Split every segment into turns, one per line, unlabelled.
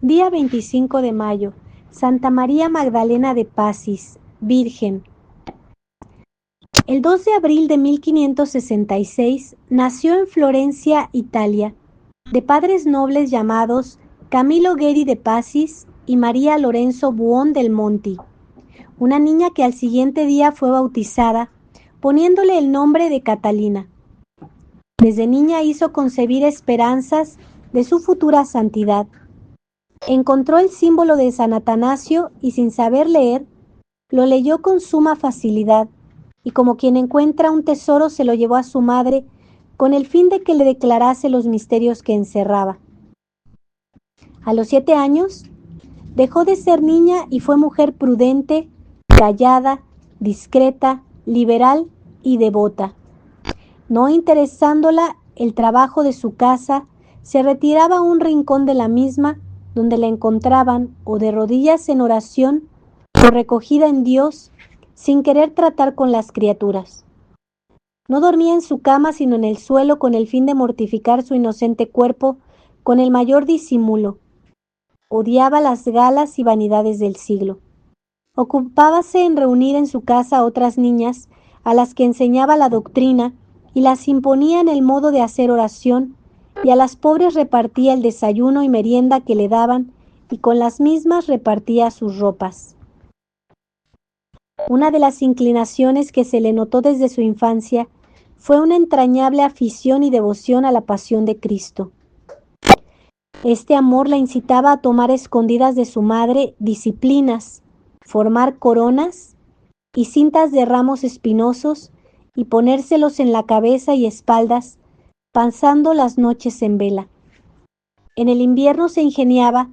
Día 25 de mayo. Santa María Magdalena de Pacis, Virgen. El 2 de abril de 1566 nació en Florencia, Italia, de padres nobles llamados Camillo Gueri de Pacis y María Lorenzo Buon del Monti, una niña que al siguiente día fue bautizada, poniéndole el nombre de Catalina. Desde niña hizo concebir esperanzas de su futura santidad. Encontró el símbolo de San Atanasio y sin saber leer, lo leyó con suma facilidad, y como quien encuentra un tesoro se lo llevó a su madre con el fin de que le declarase los misterios que encerraba. A los 7 años, dejó de ser niña y fue mujer prudente, callada, discreta, liberal y devota. No interesándola el trabajo de su casa, se retiraba a un rincón de la misma, donde la encontraban o de rodillas en oración o recogida en Dios, sin querer tratar con las criaturas. No dormía en su cama sino en el suelo con el fin de mortificar su inocente cuerpo con el mayor disimulo. Odiaba las galas y vanidades del siglo. Ocupábase en reunir en su casa a otras niñas, a las que enseñaba la doctrina y las imponía en el modo de hacer oración, y a las pobres repartía el desayuno y merienda que le daban, y con las mismas repartía sus ropas. Una de las inclinaciones que se le notó desde su infancia fue una entrañable afición y devoción a la pasión de Cristo. Este amor la incitaba a tomar escondidas de su madre disciplinas, formar coronas y cintas de ramos espinosos y ponérselos en la cabeza y espaldas, pasando las noches en vela. En el invierno se ingeniaba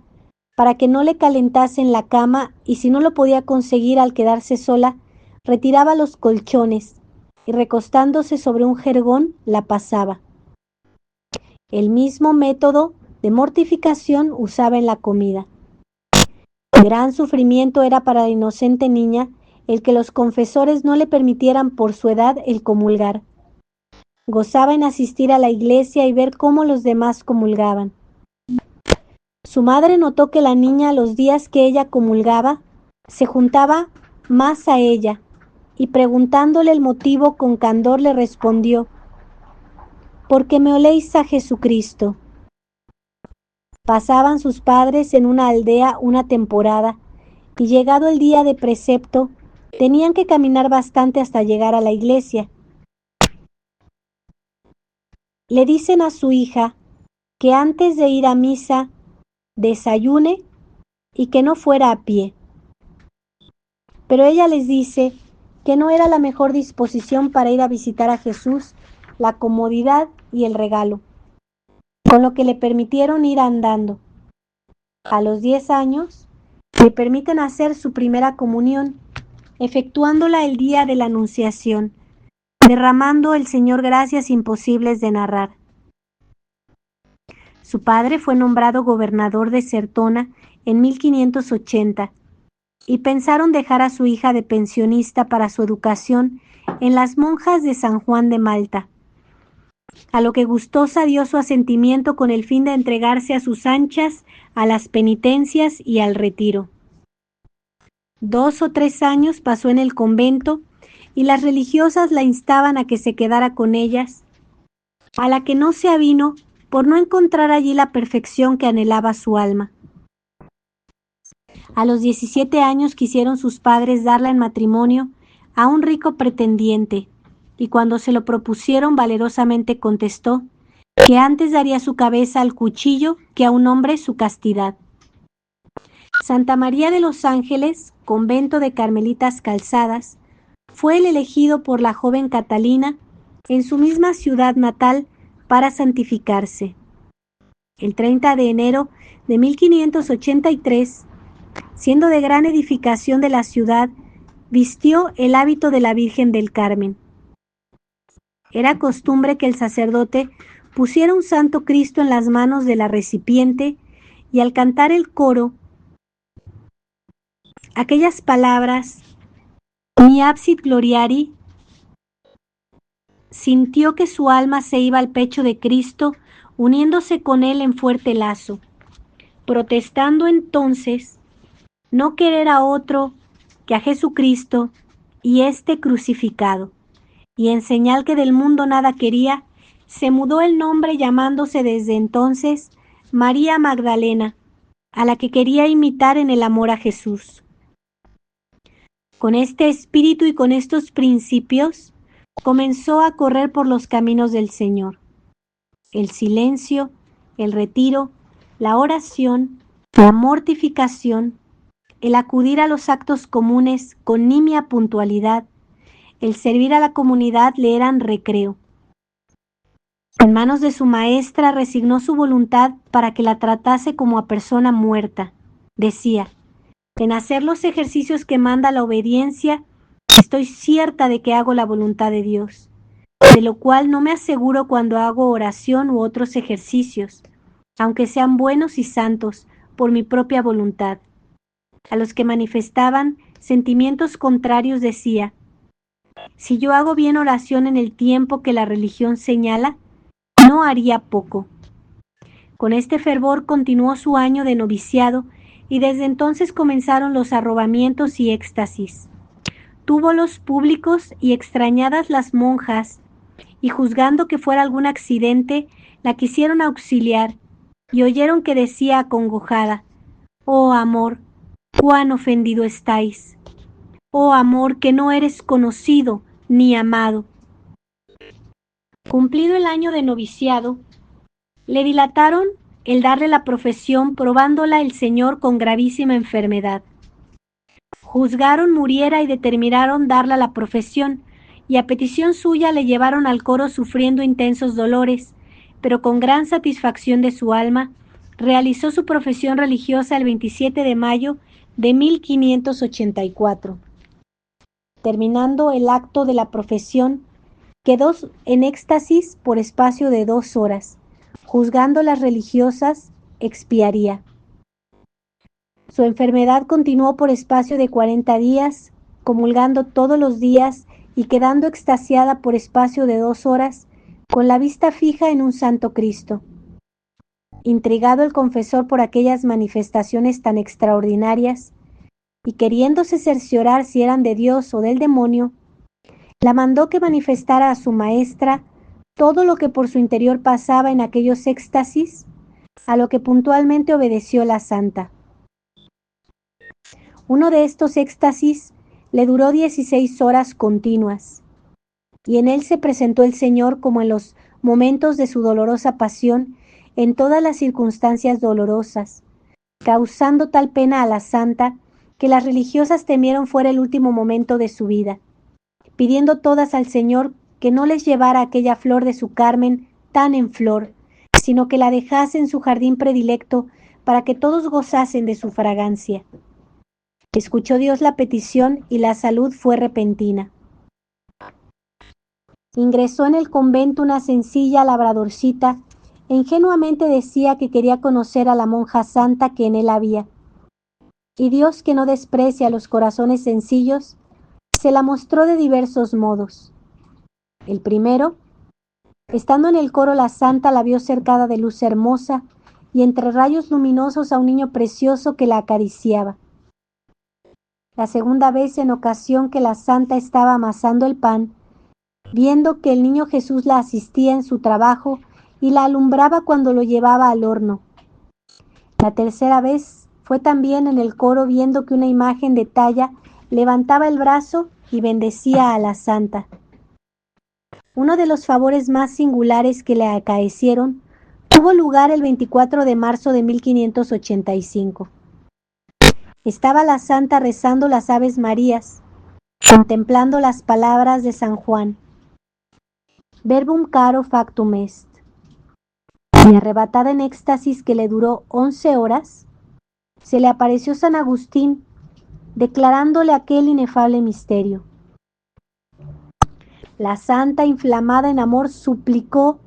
para que no le calentase en la cama, y si no lo podía conseguir al quedarse sola, retiraba los colchones y recostándose sobre un jergón la pasaba. El mismo método de mortificación usaba en la comida. Gran sufrimiento era para la inocente niña el que los confesores no le permitieran por su edad el comulgar. Gozaba en asistir a la iglesia y ver cómo los demás comulgaban. Su madre notó que la niña, los días que ella comulgaba, se juntaba más a ella, y preguntándole el motivo con candor le respondió: «Porque me oléis a Jesucristo». Pasaban sus padres en una aldea una temporada, y llegado el día de precepto, tenían que caminar bastante hasta llegar a la iglesia. Le dicen a su hija que antes de ir a misa desayune y que no fuera a pie. Pero ella les dice que no era la mejor disposición para ir a visitar a Jesús la comodidad y el regalo, con lo que le permitieron ir andando. A los 10 años, le permiten hacer su primera comunión, efectuándola el día de la Anunciación, derramando el Señor gracias imposibles de narrar. Su padre fue nombrado gobernador de Sertona en 1580, y pensaron dejar a su hija de pensionista para su educación en las monjas de San Juan de Malta, a lo que Gustosa dio su asentimiento con el fin de entregarse a sus anchas a las penitencias y al retiro. 2 o 3 años pasó en el convento y las religiosas la instaban a que se quedara con ellas, a la que no se avino por no encontrar allí la perfección que anhelaba su alma. A los 17 años quisieron sus padres darla en matrimonio a un rico pretendiente, y cuando se lo propusieron valerosamente contestó que antes daría su cabeza al cuchillo que a un hombre su castidad. Santa María de los Ángeles, convento de Carmelitas Calzadas, fue el elegido por la joven Catalina en su misma ciudad natal para santificarse. El 30 de enero de 1583, siendo de gran edificación de la ciudad, vistió el hábito de la Virgen del Carmen. Era costumbre que el sacerdote pusiera un Santo Cristo en las manos de la recipiente y al cantar el coro, aquellas palabras, Mi absit gloriari, sintió que su alma se iba al pecho de Cristo, uniéndose con él en fuerte lazo. protestando entonces no querer a otro que a Jesucristo y éste crucificado, y en señal que del mundo nada quería, se mudó el nombre llamándose desde entonces María Magdalena, a la que quería imitar en el amor a Jesús. Con este espíritu y con estos principios, comenzó a correr por los caminos del Señor. El silencio, el retiro, la oración, la mortificación, el acudir a los actos comunes con nimia puntualidad, el servir a la comunidad le eran recreo. En manos de su maestra resignó su voluntad para que la tratase como a persona muerta. Decía: en hacer los ejercicios que manda la obediencia, estoy cierta de que hago la voluntad de Dios, de lo cual no me aseguro cuando hago oración u otros ejercicios, aunque sean buenos y santos, por mi propia voluntad. A los que manifestaban sentimientos contrarios decía: si yo hago bien oración en el tiempo que la religión señala, no haría poco. Con este fervor continuó su año de noviciado y desde entonces comenzaron los arrobamientos y éxtasis. Túvolos públicos y extrañadas las monjas, y juzgando que fuera algún accidente, la quisieron auxiliar, y oyeron que decía acongojada: oh amor, cuán ofendido estáis. Oh amor, que no eres conocido ni amado. Cumplido el año de noviciado, le dilataron el darle la profesión, probándola el Señor con gravísima enfermedad. Juzgaron muriera y determinaron darla la profesión, y a petición suya le llevaron al coro sufriendo intensos dolores, pero con gran satisfacción de su alma, realizó su profesión religiosa el 27 de mayo de 1584. Terminando el acto de la profesión, quedó en éxtasis por espacio de 2 horas. Juzgando las religiosas, expiaría. Su enfermedad continuó por espacio de 40 días, comulgando todos los días y quedando extasiada por espacio de 2 horas, con la vista fija en un Santo Cristo. Intrigado el confesor por aquellas manifestaciones tan extraordinarias, y queriéndose cerciorar si eran de Dios o del demonio, la mandó que manifestara a su maestra todo lo que por su interior pasaba en aquellos éxtasis, a lo que puntualmente obedeció la santa. Uno de estos éxtasis le duró 16 horas continuas, y en él se presentó el Señor como en los momentos de su dolorosa pasión, en todas las circunstancias dolorosas, causando tal pena a la santa que las religiosas temieron fuera el último momento de su vida, pidiendo todas al Señor que no les llevara aquella flor de su Carmen tan en flor, sino que la dejase en su jardín predilecto para que todos gozasen de su fragancia. Escuchó Dios la petición y la salud fue repentina. Ingresó en el convento una sencilla labradorcita, e ingenuamente decía que quería conocer a la monja santa que en él había. Y Dios, que no desprecia los corazones sencillos, se la mostró de diversos modos. El primero, estando en el coro la santa la vio cercada de luz hermosa y entre rayos luminosos a un niño precioso que la acariciaba. La segunda vez, en ocasión que la santa estaba amasando el pan, viendo que el niño Jesús la asistía en su trabajo y la alumbraba cuando lo llevaba al horno. La tercera vez fue también en el coro viendo que una imagen de talla levantaba el brazo y bendecía a la santa. Uno de los favores más singulares que le acaecieron tuvo lugar el 24 de marzo de 1585. Estaba la santa rezando las Aves Marías, contemplando las palabras de San Juan: Verbum caro factum est. Y arrebatada en éxtasis que le duró 11 horas, se le apareció San Agustín, declarándole aquel inefable misterio. La santa, inflamada en amor, suplicó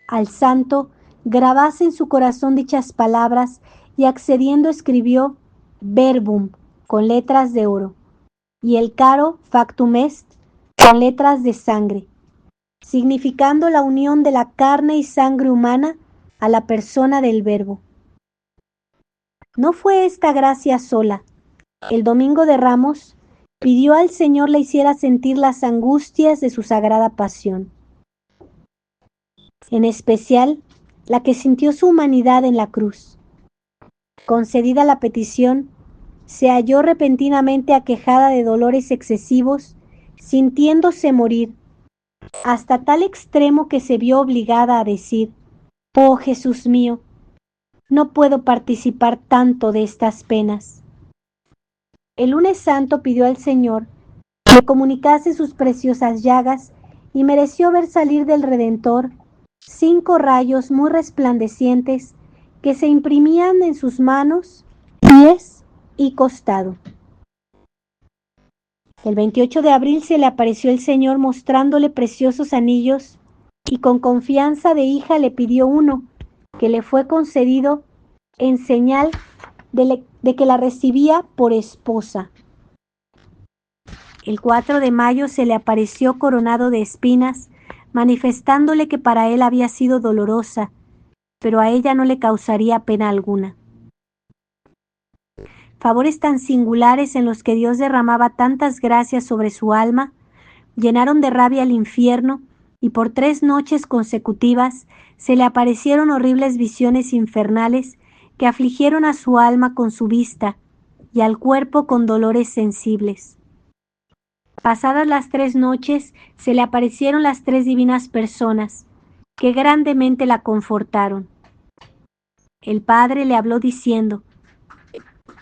al santo grabase en su corazón dichas palabras y accediendo escribió Verbum con letras de oro y el caro factum est con letras de sangre, significando la unión de la carne y sangre humana a la persona del Verbo. No fue esta gracia sola. El domingo de Ramos pidió al Señor le hiciera sentir las angustias de su sagrada pasión, en especial la que sintió su humanidad en la cruz. Concedida la petición, se halló repentinamente aquejada de dolores excesivos, sintiéndose morir, hasta tal extremo que se vio obligada a decir: «Oh Jesús mío, no puedo participar tanto de estas penas». El lunes santo pidió al Señor que le comunicase sus preciosas llagas y mereció ver salir del Redentor 5 rayos muy resplandecientes que se imprimían en sus manos, pies y costado. El 28 de abril se le apareció el Señor mostrándole preciosos anillos y con confianza de hija le pidió uno, que le fue concedido en señal de que la recibía por esposa. El 4 de mayo se le apareció coronado de espinas, manifestándole que para él había sido dolorosa, pero a ella no le causaría pena alguna. Favores tan singulares en los que Dios derramaba tantas gracias sobre su alma, llenaron de rabia el infierno, y por 3 noches consecutivas se le aparecieron horribles visiones infernales que afligieron a su alma con su vista y al cuerpo con dolores sensibles. Pasadas las 3 noches se le aparecieron las 3 divinas personas, que grandemente la confortaron. El Padre le habló diciendo: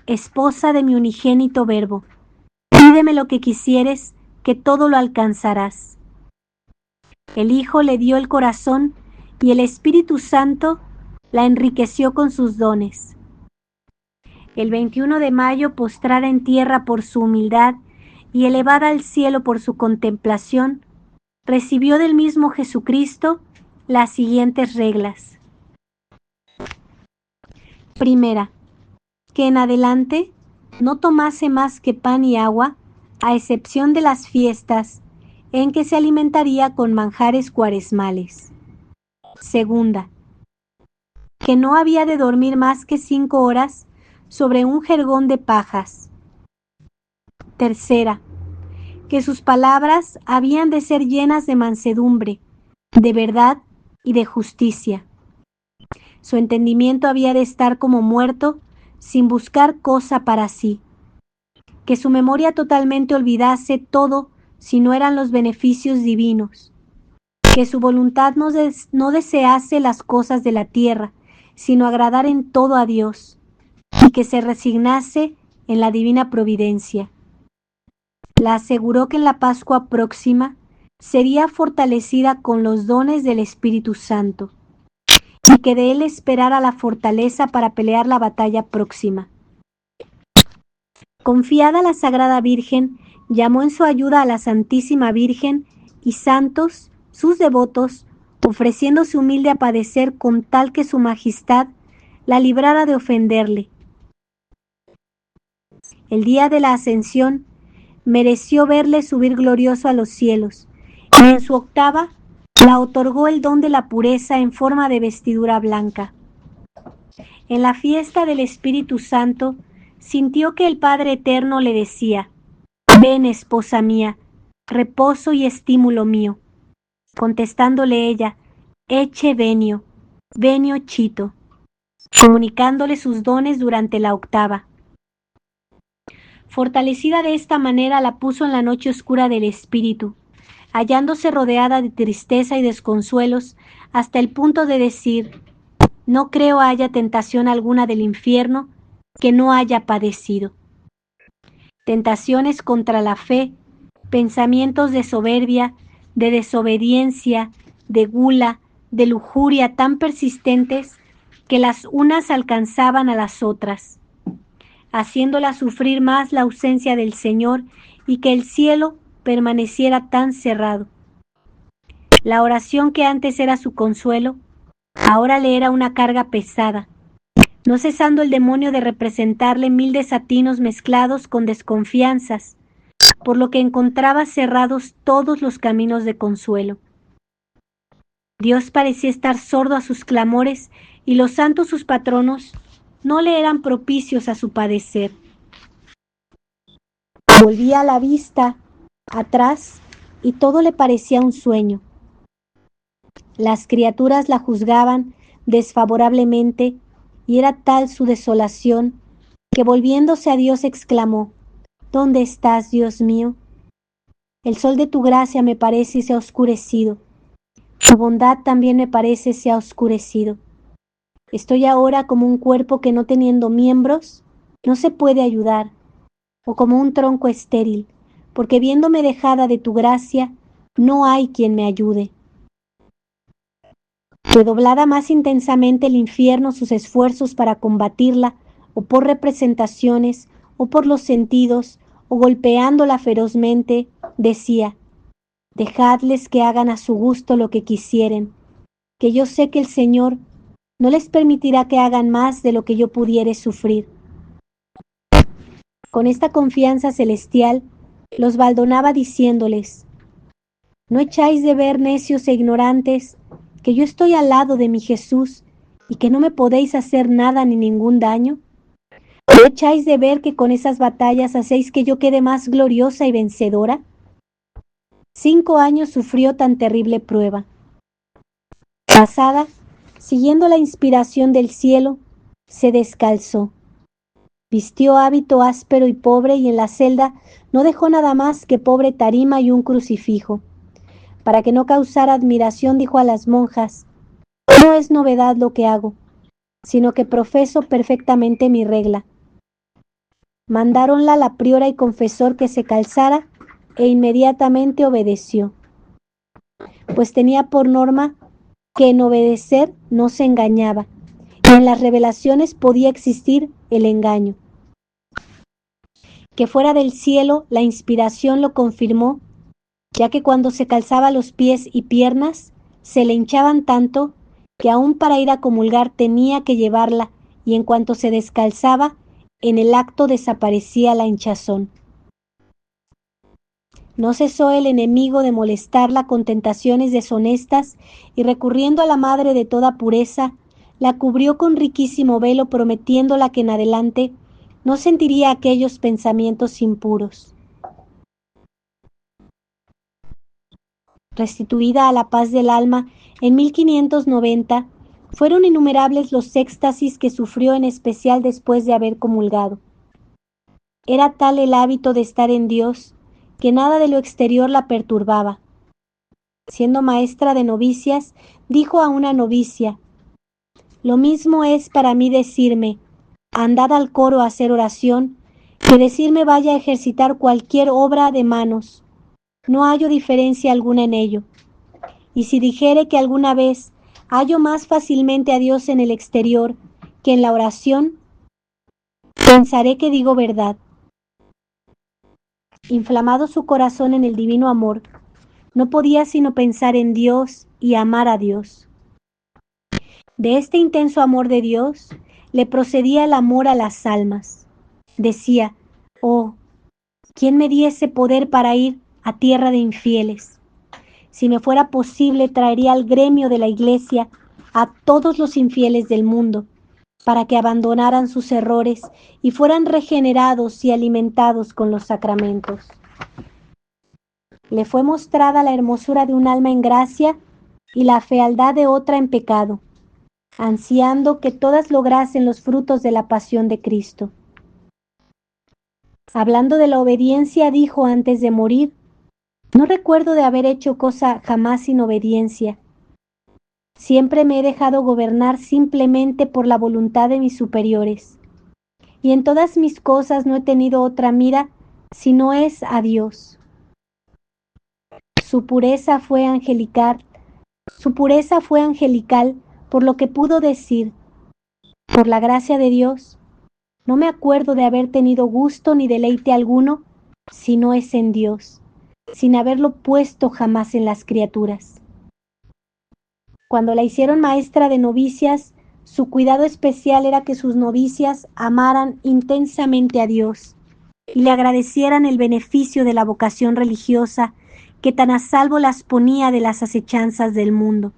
«Esposa de mi unigénito Verbo, pídeme lo que quisieres, que todo lo alcanzarás». El Hijo le dio el corazón y el Espíritu Santo la enriqueció con sus dones. El 21 de mayo, postrada en tierra por su humildad y elevada al cielo por su contemplación, recibió del mismo Jesucristo las siguientes reglas. Primera, que en adelante no tomase más que pan y agua, a excepción de las fiestas, en que se alimentaría con manjares cuaresmales. Segunda, que no había de dormir más que 5 horas sobre un jergón de pajas. Tercera, que sus palabras habían de ser llenas de mansedumbre, de verdad y de justicia. Su entendimiento había de estar como muerto, sin buscar cosa para sí. Que su memoria totalmente olvidase todo si no eran los beneficios divinos. Que su voluntad no desease las cosas de la tierra, sino agradar en todo a Dios, y que se resignase en la divina providencia. La aseguró que en la Pascua próxima sería fortalecida con los dones del Espíritu Santo, y que de él esperara la fortaleza para pelear la batalla próxima. Confiada la Sagrada Virgen, llamó en su ayuda a la Santísima Virgen y santos, sus devotos, ofreciéndose humilde a padecer con tal que su majestad la librara de ofenderle. El día de la Ascensión mereció verle subir glorioso a los cielos, y en su octava la otorgó el don de la pureza en forma de vestidura blanca. En la fiesta del Espíritu Santo, sintió que el Padre Eterno le decía: «Ven, esposa mía, reposo y estímulo mío». Contestándole ella: «Ecce venio, venio cito», comunicándole sus dones durante la octava. Fortalecida de esta manera, la puso en la noche oscura del espíritu, hallándose rodeada de tristeza y desconsuelos, hasta el punto de decir: «No creo haya tentación alguna del infierno que no haya padecido». Tentaciones contra la fe, pensamientos de soberbia, de desobediencia, de gula, de lujuria tan persistentes que las unas alcanzaban a las otras, haciéndolas sufrir más la ausencia del Señor y que el cielo permaneciera tan cerrado. La oración que antes era su consuelo, ahora le era una carga pesada, no cesando el demonio de representarle 1000 desatinos mezclados con desconfianzas, por lo que encontraba cerrados todos los caminos de consuelo. Dios parecía estar sordo a sus clamores y los santos sus patronos no le eran propicios a su padecer. Volvía la vista atrás y todo le parecía un sueño. Las criaturas la juzgaban desfavorablemente y era tal su desolación que volviéndose a Dios exclamó: ¿Dónde estás, Dios mío? El sol de tu gracia me parece se ha oscurecido. Tu bondad también me parece se ha oscurecido. Estoy ahora como un cuerpo que no teniendo miembros no se puede ayudar, o como un tronco estéril, porque viéndome dejada de tu gracia, no hay quien me ayude. Redoblada más intensamente el infierno sus esfuerzos para combatirla, o por representaciones, o por los sentidos, o golpeándola ferozmente, decía: dejadles que hagan a su gusto lo que quisieren, que yo sé que el Señor no les permitirá que hagan más de lo que yo pudiere sufrir. Con esta confianza celestial los baldonaba diciéndoles: ¿no echáis de ver, necios e ignorantes, que yo estoy al lado de mi Jesús y que no me podéis hacer nada ni ningún daño? ¿No echáis de ver que con esas batallas hacéis que yo quede más gloriosa y vencedora? 5 años sufrió tan terrible prueba. Pasada, siguiendo la inspiración del cielo, se descalzó. Vistió hábito áspero y pobre y en la celda no dejó nada más que pobre tarima y un crucifijo. Para que no causara admiración dijo a las monjas: no es novedad lo que hago, sino que profeso perfectamente mi regla. Mandáronla la priora y confesor que se calzara e inmediatamente obedeció, pues tenía por norma que en obedecer no se engañaba, y en las revelaciones podía existir el engaño. Que fuera del cielo la inspiración lo confirmó, ya que cuando se calzaba los pies y piernas se le hinchaban tanto que aún para ir a comulgar tenía que llevarla, y en cuanto se descalzaba, en el acto desaparecía la hinchazón. No cesó el enemigo de molestarla con tentaciones deshonestas y recurriendo a la madre de toda pureza, la cubrió con riquísimo velo, prometiéndola que en adelante no sentiría aquellos pensamientos impuros. Restituida a la paz del alma, en 1590, fueron innumerables los éxtasis que sufrió, en especial después de haber comulgado. Era tal el hábito de estar en Dios, que nada de lo exterior la perturbaba. Siendo maestra de novicias, dijo a una novicia: lo mismo es para mí decirme, andad al coro a hacer oración, que decirme vaya a ejercitar cualquier obra de manos. No hallo diferencia alguna en ello. Y si dijere que alguna vez hallo más fácilmente a Dios en el exterior que en la oración, pensaré que digo verdad. Inflamado su corazón en el divino amor, no podía sino pensar en Dios y amar a Dios. De este intenso amor de Dios le procedía el amor a las almas. Decía: oh, ¿quién me diese poder para ir a tierra de infieles? Si me fuera posible, traería al gremio de la Iglesia a todos los infieles del mundo, para que abandonaran sus errores y fueran regenerados y alimentados con los sacramentos. Le fue mostrada la hermosura de un alma en gracia y la fealdad de otra en pecado, ansiando que todas lograsen los frutos de la pasión de Cristo. Hablando de la obediencia, dijo antes de morir: no recuerdo de haber hecho cosa jamás sin obediencia. Siempre me he dejado gobernar simplemente por la voluntad de mis superiores, y en todas mis cosas no he tenido otra mira si no es a Dios. Su pureza fue angelical, por lo que pudo decir: por la gracia de Dios, no me acuerdo de haber tenido gusto ni deleite alguno si no es en Dios, sin haberlo puesto jamás en las criaturas. Cuando la hicieron maestra de novicias, su cuidado especial era que sus novicias amaran intensamente a Dios y le agradecieran el beneficio de la vocación religiosa que tan a salvo las ponía de las acechanzas del mundo.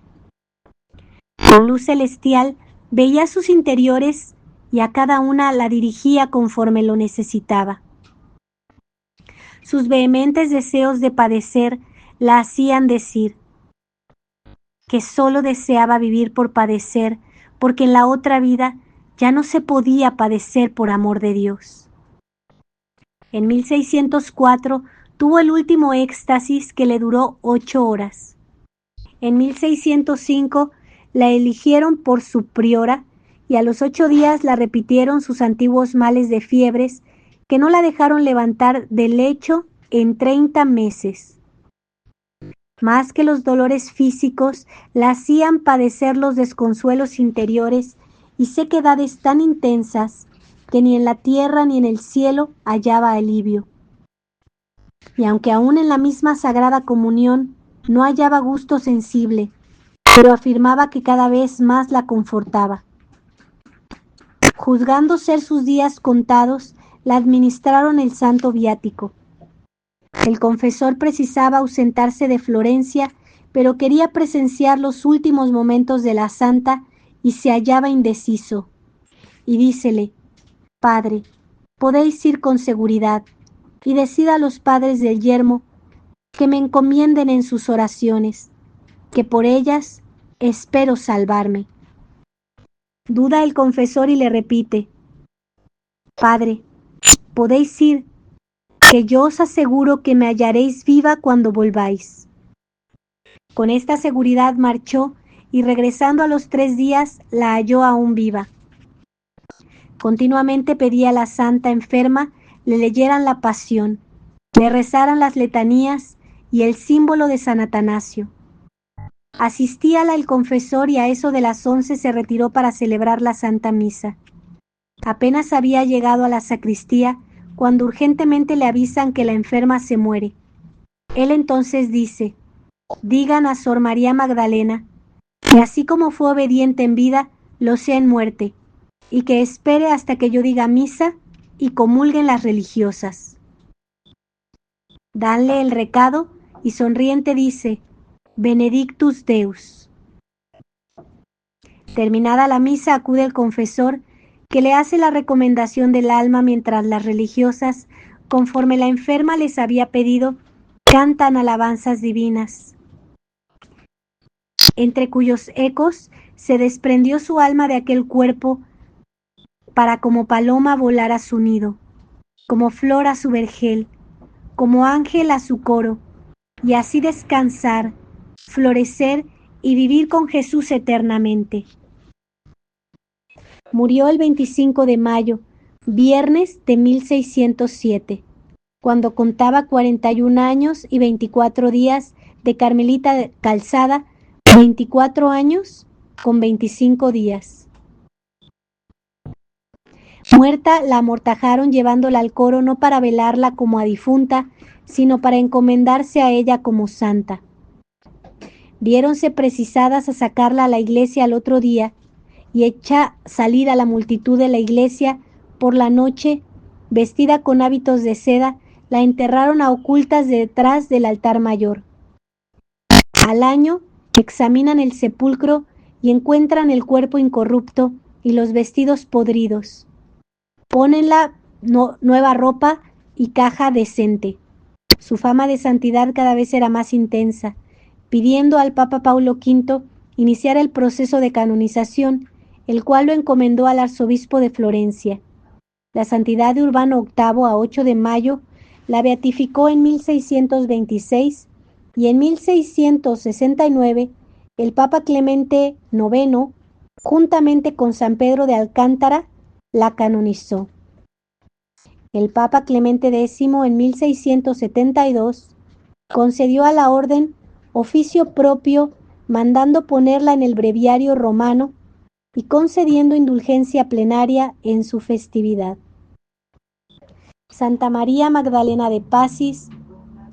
Con luz celestial veía sus interiores y a cada una la dirigía conforme lo necesitaba. Sus vehementes deseos de padecer la hacían decir que solo deseaba vivir por padecer, porque en la otra vida ya no se podía padecer por amor de Dios. En 1604 tuvo el último éxtasis que le duró 8 horas. En 1605 la eligieron por su priora y a los 8 días la repitieron sus antiguos males de fiebres que no la dejaron levantar del lecho en 30 meses. Más que los dolores físicos, la hacían padecer los desconsuelos interiores y sequedades tan intensas que ni en la tierra ni en el cielo hallaba alivio. Y aunque aún en la misma Sagrada Comunión no hallaba gusto sensible, pero afirmaba que cada vez más la confortaba. Juzgando ser sus días contados, la administraron el santo viático. El confesor precisaba ausentarse de Florencia, pero quería presenciar los últimos momentos de la santa y se hallaba indeciso. Y dícele: Padre, podéis ir con seguridad, y decid a los padres del yermo que me encomienden en sus oraciones, que por ellas espero salvarme. Duda el confesor y le repite: Padre, podéis ir, que yo os aseguro que me hallaréis viva cuando volváis. Con esta seguridad marchó y regresando a los 3 días la halló aún viva. Continuamente pedía a la santa enferma le leyeran la Pasión, le rezaran las letanías y el símbolo de San Atanasio. Asistíala el confesor y a eso de las 11 se retiró para celebrar la Santa Misa. Apenas había llegado a la sacristía cuando urgentemente le avisan que la enferma se muere. Él entonces dice: digan a Sor María Magdalena que así como fue obediente en vida, lo sea en muerte, y que espere hasta que yo diga misa y comulguen las religiosas. Danle el recado y sonriente dice: Benedictus Deus. Terminada la misa acude el confesor, que le hace la recomendación del alma mientras las religiosas, conforme la enferma les había pedido, cantan alabanzas divinas, entre cuyos ecos se desprendió su alma de aquel cuerpo para como paloma volar a su nido, como flor a su vergel, como ángel a su coro, y así descansar, florecer y vivir con Jesús eternamente. Murió el 25 de mayo, viernes de 1607, cuando contaba 41 años y 24 días de Carmelita Calzada, 24 años con 25 días. Muerta, la amortajaron llevándola al coro no para velarla como a difunta, sino para encomendarse a ella como santa. Viéronse precisadas a sacarla a la iglesia al otro día, y hecha salir a la multitud de la iglesia por la noche, vestida con hábitos de seda, la enterraron a ocultas detrás del altar mayor. Al año examinan el sepulcro y encuentran el cuerpo incorrupto y los vestidos podridos. Pónenla nueva ropa y caja decente. Su fama de santidad cada vez era más intensa, pidiendo al Papa Paulo V iniciar el proceso de canonización, el cual lo encomendó al arzobispo de Florencia. La santidad de Urbano VIII, a 8 de mayo, la beatificó en 1626 y en 1669 el Papa Clemente IX, juntamente con San Pedro de Alcántara, la canonizó. El Papa Clemente X en 1672 concedió a la orden oficio propio, mandando ponerla en el breviario romano y concediendo indulgencia plenaria en su festividad. Santa María Magdalena de Pacis,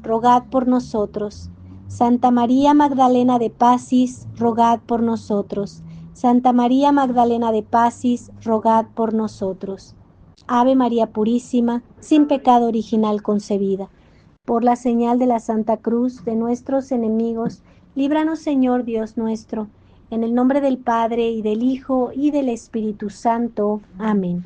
rogad por nosotros. Santa María Magdalena de Pacis, rogad por nosotros. Santa María Magdalena de Pacis, rogad por nosotros. Ave María Purísima, sin pecado original concebida. Por la señal de la Santa Cruz de nuestros enemigos, líbranos, Señor Dios nuestro, En el nombre del Padre, y del Hijo, y del Espíritu Santo. Amén.